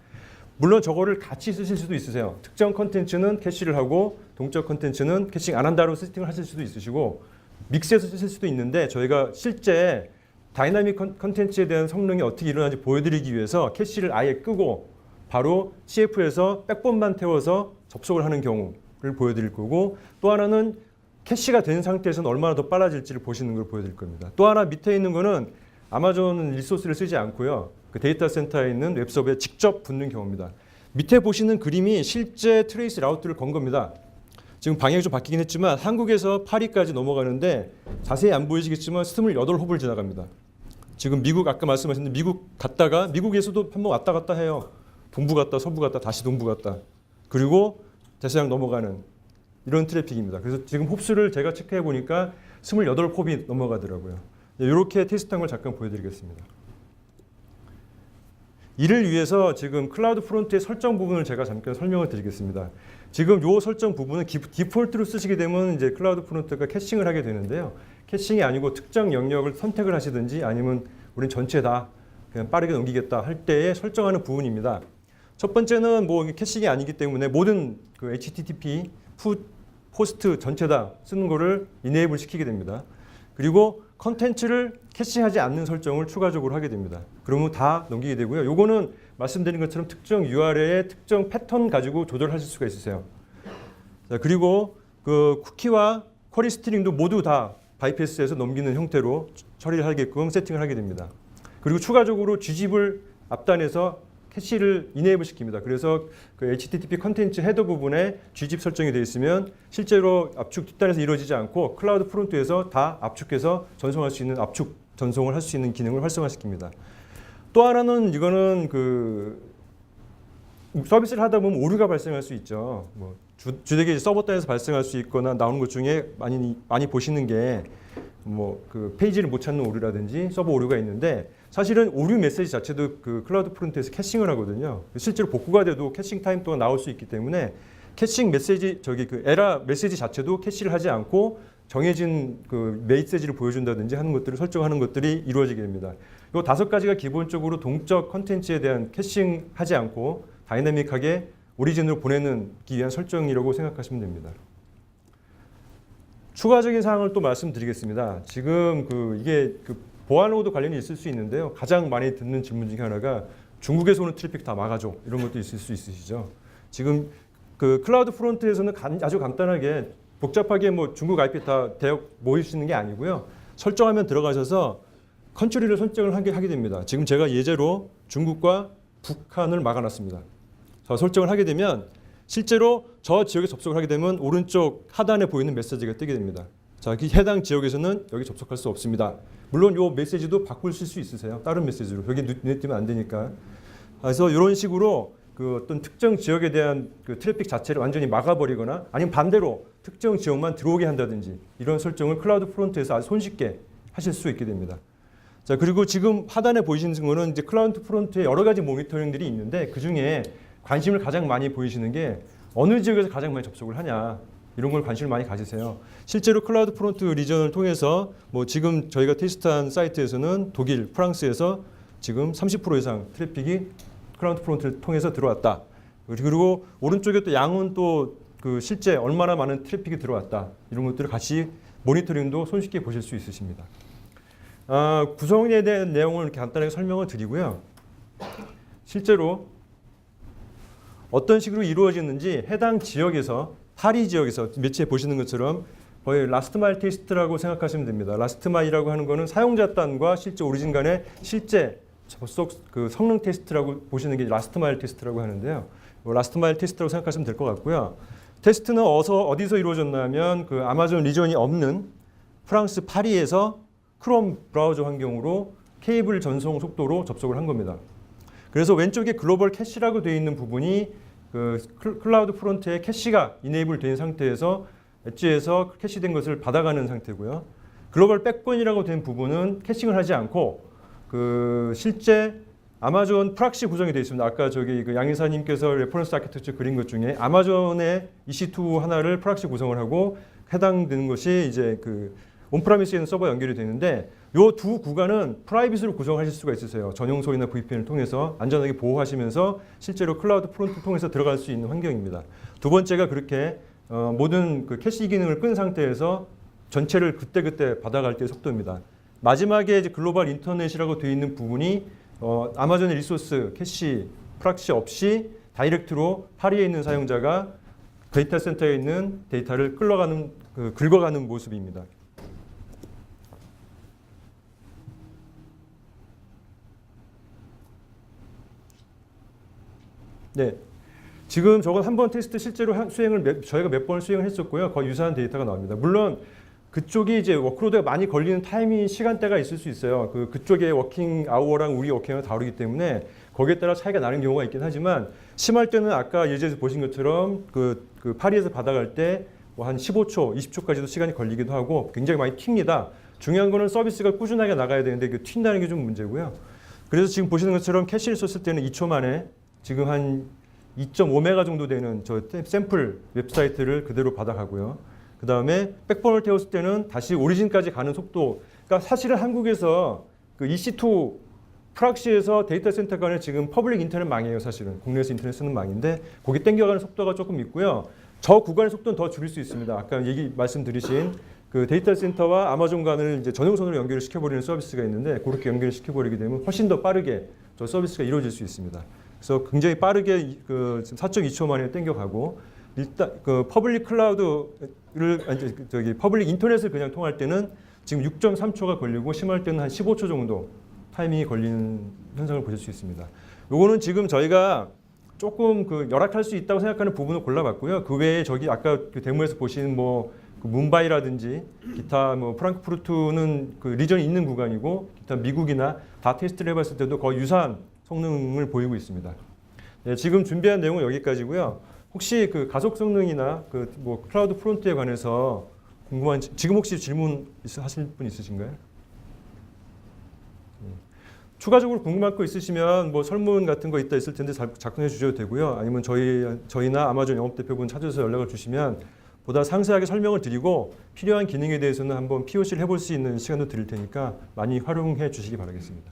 물론 저거를 같이 쓰실 수도 있으세요. 특정 컨텐츠는 캐시를 하고 동적 컨텐츠는 캐싱 안 한다로 세팅을 하실 수도 있으시고 믹스해서 쓰실 수도 있는데 저희가 실제 다이나믹 컨텐츠에 대한 성능이 어떻게 일어나는지 보여드리기 위해서 캐시를 아예 끄고 바로 CF에서 백본만 태워서 접속을 하는 경우를 보여드릴 거고 또 하나는 캐시가 된 상태에서는 얼마나 더 빨라질지를 보시는 걸 보여드릴 겁니다. 또 하나 밑에 있는 거는 아마존 리소스를 쓰지 않고요. 그 데이터 센터에 있는 웹서버에 직접 붙는 경우입니다. 밑에 보시는 그림이 실제 트레이스 라우트를 건 겁니다. 지금 방향이 좀 바뀌긴 했지만 한국에서 파리까지 넘어가는데 자세히 안 보이시겠지만 28홉을 지나갑니다. 지금 미국 아까 말씀하셨는데 미국 갔다가 미국에서도 한번 왔다 갔다 해요. 동부 갔다 서부 갔다 다시 동부 갔다. 그리고 대서양 넘어가는 이런 트래픽입니다. 그래서 지금 홉수를 제가 체크해 보니까 28홉이 넘어가더라고요. 이렇게 테스트한 걸 잠깐 보여드리겠습니다. 이를 위해서 지금 클라우드 프론트의 설정 부분을 제가 잠깐 설명을 드리겠습니다. 지금 이 설정 부분은 디폴트로 쓰시게 되면 이제 클라우드 프론트가 캐싱을 하게 되는데요. 캐싱이 아니고 특정 영역을 선택을 하시든지 아니면 우린 전체 다 그냥 빠르게 넘기겠다 할 때에 설정하는 부분입니다. 첫 번째는 뭐 캐싱이 아니기 때문에 모든 그 HTTP 포스트 전체 다 쓰는 거를 이네이블 시키게 됩니다. 그리고 컨텐츠를 캐싱하지 않는 설정을 추가적으로 하게 됩니다. 그러면 다 넘기게 되고요. 요거는 말씀드린 것처럼 특정 URL의 특정 패턴 가지고 조절하실 수가 있으세요. 자, 그리고 그 쿠키와 쿼리 스트링도 모두 다 바이패스에서 넘기는 형태로 처리를 하게끔 세팅을 하게 됩니다. 그리고 추가적으로 Gzip을 앞단에서 캐시를 이네이블 시킵니다. 그래서 그 HTTP 컨텐츠 헤더 부분에 Gzip 설정이 되어 있으면 실제로 압축 뒷단에서 이루어지지 않고 클라우드 프론트에서 다 압축해서 전송할 수 있는 압축 전송을 할 수 있는 기능을 활성화시킵니다. 또 하나는 이거는 그 서비스를 하다 보면 오류가 발생할 수 있죠. 뭐 주되게 서버 단에서 발생할 수 있거나 나오는 것 중에 많이 보시는 게 뭐 그 페이지를 못 찾는 오류라든지 서버 오류가 있는데 사실은 오류 메시지 자체도 그 클라우드 프론트에서 캐싱을 하거든요. 실제로 복구가 돼도 캐싱 타임 동안 나올 수 있기 때문에 캐싱 메시지 그 에러 메시지 자체도 캐시를 하지 않고 정해진 그 메시지를 보여준다든지 하는 것들을 설정하는 것들이 이루어지게 됩니다. 이 5가지가 기본적으로 동적 컨텐츠에 대한 캐싱하지 않고 다이내믹하게 오리진으로 보내기 위한 설정이라고 생각하시면 됩니다. 추가적인 사항을 또 말씀드리겠습니다. 지금 이게 보안하고도 관련이 있을 수 있는데요. 가장 많이 듣는 질문 중에 하나가 중국에서 오는 트래픽 다 막아줘. 이런 것도 있을 수 있으시죠. 지금 그 클라우드 프론트에서는 아주 간단하게 복잡하게 뭐 중국 IP 다 대역 모일 수 있는 게 아니고요. 설정하면 들어가셔서 컨트리를 설정을 하게 됩니다. 지금 제가 예제로 중국과 북한을 막아놨습니다. 자, 설정을 하게 되면 실제로 저 지역에 접속을 하게 되면 오른쪽 하단에 보이는 메시지가 뜨게 됩니다. 자, 해당 지역에서는 여기 접속할 수 없습니다. 물론 이 메시지도 바꾸실 수 있으세요. 다른 메시지로. 여기 눈에 띄면 안 되니까. 그래서 이런 식으로 그 어떤 특정 지역에 대한 그 트래픽 자체를 완전히 막아버리거나 아니면 반대로 특정 지역만 들어오게 한다든지 이런 설정을 클라우드 프론트에서 아주 손쉽게 하실 수 있게 됩니다. 자, 그리고 지금 하단에 보이시는 거는 이제 클라우드 프론트에 여러 가지 모니터링들이 있는데 그 중에 관심을 가장 많이 보이시는 게 어느 지역에서 가장 많이 접속을 하냐 이런 걸 관심을 많이 가지세요. 실제로 클라우드 프론트 리전을 통해서 뭐 지금 저희가 테스트한 사이트에서는 독일, 프랑스에서 지금 30% 이상 트래픽이 클라우드 프론트를 통해서 들어왔다. 그리고 오른쪽에 또 양은 또 그 실제 얼마나 많은 트래픽이 들어왔다 이런 것들을 같이 모니터링도 손쉽게 보실 수 있으십니다. 구성에 대한 내용을 이렇게 간단하게 설명을 드리고요. 실제로 어떤 식으로 이루어지는지 해당 지역에서 파리 지역에서 매체에 보시는 것처럼 거의 라스트 마일 테스트라고 생각하시면 됩니다. 라스트 마일이라고 하는 거는 사용자 단과 실제 오리진 간의 실제 접속 그 성능 테스트라고 보시는 게 라스트 마일 테스트라고 하는데요. 라스트 마일 테스트라고 생각하시면 될 것 같고요. 테스트는 어디서 이루어졌냐면 그 아마존 리전이 없는 프랑스 파리에서 크롬 브라우저 환경으로 케이블 전송 속도로 접속을 한 겁니다. 그래서 왼쪽에 글로벌 캐시라고 되어 있는 부분이 그 클라우드 프론트에 캐시가 이네이블 된 상태에서 엣지에서 캐시된 것을 받아가는 상태고요. 글로벌 백본이라고 된 부분은 캐싱을 하지 않고 그 실제 아마존 프락시 구성이 되어 있습니다. 아까 저기 그 양 이사님께서 레퍼런스 아키텍처 그린 것 중에 아마존의 EC2 하나를 프락시 구성을 하고 해당되는 것이 이제 그 온프라미스에 있는 서버 연결이 되는데 이 두 구간은 프라이빗으로 구성하실 수가 있으세요. 전용소이나 VPN을 통해서 안전하게 보호하시면서 실제로 클라우드 프론트 통해서 들어갈 수 있는 환경입니다. 두 번째가 그렇게 모든 그 캐시 기능을 끈 상태에서 전체를 그때그때 받아갈 때의 속도입니다. 마지막에 이제 글로벌 인터넷이라고 되어 있는 부분이 아마존의 리소스 캐시 프락시 없이 다이렉트로 파리에 있는 사용자가 데이터 센터에 있는 데이터를 긁어가는 모습입니다. 네, 지금 저건 한 번 테스트 실제로 수행을 저희가 몇 번을 수행을 했었고요. 거의 유사한 데이터가 나옵니다. 물론 그쪽이 이제 워크로드가 많이 걸리는 타이밍 시간대가 있을 수 있어요. 그쪽의 워킹 아워랑 우리 워킹 아워가 다르기 때문에 거기에 따라 차이가 나는 경우가 있긴 하지만 심할 때는 아까 예제에서 보신 것처럼 그 파리에서 받아갈 때 뭐 한 15초, 20초까지도 시간이 걸리기도 하고 굉장히 많이 튑니다. 중요한 거는 서비스가 꾸준하게 나가야 되는데 그 튄다는 게 좀 문제고요. 그래서 지금 보시는 것처럼 캐시를 썼을 때는 2초 만에 지금 한 2.5메가 정도 되는 저 샘플 웹사이트를 그대로 받아가고요. 그 다음에 백본을 태웠을 때는 다시 오리진까지 가는 속도. 그러니까 사실은 한국에서 그 EC2 프락시에서 데이터 센터 간에 지금 퍼블릭 인터넷망이에요. 사실은 국내에서 인터넷 쓰는 망인데 거기 땡겨가는 속도가 조금 있고요. 저 구간의 속도는 더 줄일 수 있습니다. 아까 말씀드리신 그 데이터 센터와 아마존 간을 이제 전용선으로 연결을 시켜버리는 서비스가 있는데 그렇게 연결을 시켜버리게 되면 훨씬 더 빠르게 저 서비스가 이루어질 수 있습니다. 그래서 굉장히 빠르게 그 4.2초 만에 땡겨가고 일단 그 퍼블릭 클라우드를 아니 저기 퍼블릭 인터넷을 그냥 통할 때는 지금 6.3초가 걸리고 심할 때는 한 15초 정도 타이밍이 걸리는 현상을 보실 수 있습니다. 요거는 지금 저희가 조금 그 열악할 수 있다고 생각하는 부분을 골라봤고요. 그 외에 저기 아까 그 데모에서 보신 뭐 그 뭄바이라든지 기타 뭐 프랑크푸르트는 그 리전이 있는 구간이고 기타 미국이나 다 테스트를 해봤을 때도 거의 유사한 성능을 보이고 있습니다. 네, 지금 준비한 내용은 여기까지고요. 혹시 그 가속 성능이나 그 뭐 클라우드 프론트에 관해서 궁금한 지금 혹시 질문 하실 분 있으신가요? 추가적으로 궁금한 거 있으시면 뭐 설문 같은 거 있을 텐데 작성해 주셔도 되고요. 아니면 저희나 아마존 영업대표분 찾아서 연락을 주시면 보다 상세하게 설명을 드리고 필요한 기능에 대해서는 한번 POC를 해볼 수 있는 시간도 드릴 테니까 많이 활용해 주시기 바라겠습니다.